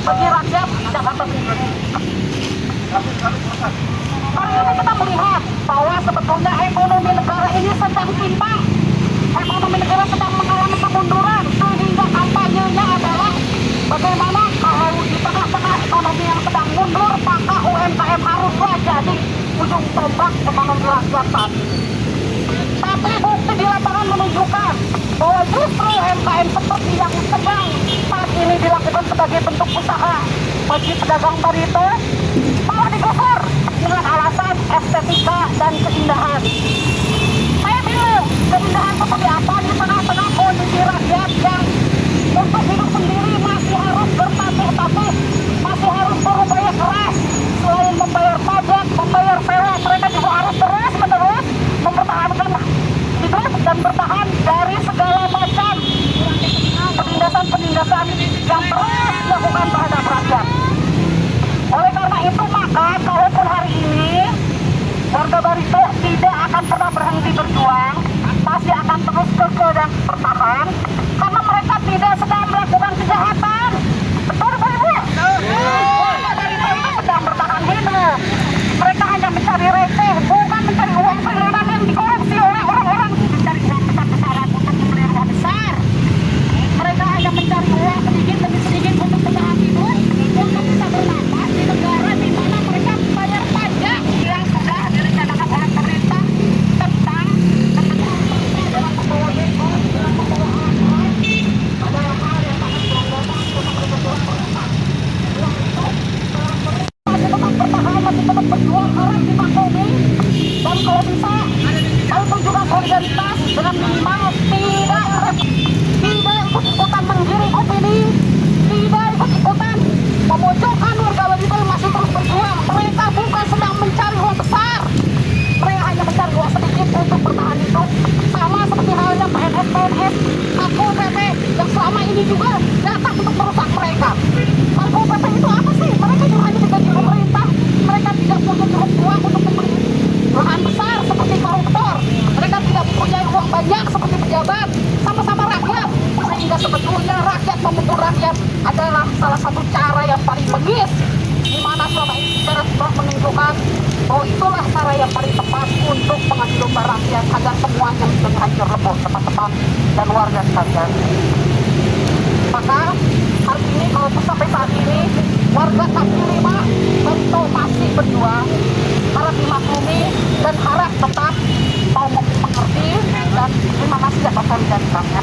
bagi rakyat Jakarta sendiri. Hari ini kita melihat bahwa sebetulnya ekonomi negara ini sedang timpang. Ekonomi negara sedang mengalami kemunduran, sehingga kampanyenya adalah bagaimana kalau di tengah-tengah ekonomi yang sedang mundur, maka UMKM haruslah jadi ujung tombak ekonomi rakyat saat ini. Tapi bukti di lapangan menunjukkan bahwa justru UMKM seperti yang sedang saat ini dilakukan sebagai bentuk usaha bagi pedagang barito malah digusur dengan alasan estetika dan keindahan. Saya bingung, keindahan seperti apa di tengah-tengah kondisi rakyat yang untuk hidup sendiri masih harus bertatih-tatih, masih harus berupaya keras. Selain membayar pajak, membayar sewa, mereka juga harus terus-menerus mempertahankan hidup dan bertahan dari segala macam penindasan-penindasan yang terus dilakukan terhadap rakyat. Oleh karena itu maka kalaupun hari ini warga barito tidak akan pernah berhenti berjuang, masih akan terus kekeh dan bertahan, karena mereka tidak sedang melakukan kejahatan. Betul Ibu? Warga barito itu sedang bertahan hidup. Mereka hanya mencari receh, bukan mencari uang triliunan yang dikorupsi oleh orang-orang mencari uang besar-besaran untuk membeli rumah besar. Mereka hanya mencari uang sedikit demi sedikit untuk bertahan hidup, untuk bisa bernapas di negara di mana mereka bayar pajak yang sudah direncanakan oleh pemerintah tentang dalam pembawa dekor, dalam pembawa alat, adalah hal yang sangat beragama untuk berjuang bersama. Uang itu masih tetap bertahan, masih tetap berjuang, harus dimaklumi, dan kalau bisa, harus tunjukkan solidaritas dengan minimal tidak ikut-ikutan menggiring opini, tidak ikut-ikutan memojokkan warga barito yang masih terus berjuang. Mereka bukan sedang mencari uang besar, mereka hanya mencari uang sedikit untuk bertahan hidup. Sama seperti halnya PNS, Satpol PP yang selama ini juga datang untuk merusak mereka. Satpol PP itu apa sih? Mereka juga hanya digaji pemerintah, mereka tidak punya cukup uang untuk membeli lahan besar seperti koruptor, mereka tidak mempunyai uang banyak seperti pejabat, sama-sama rakyat. Sehingga sebetulnya rakyat memukul rakyat adalah salah satu cara yang paling bengis, di mana selama ini sejarah telah menunjukkan bahwa itulah cara yang paling tepat untuk mengadu domba rakyat agar semuanya menjadi hancur lebur teman-teman dan warga sekalian. Maka hari ini kalau sampai saat ini warga kaki 5 barito masih berjuang, harap dimaklumi dan harap tetap mau mengerti, dan terima kasih atas solidaritasnya.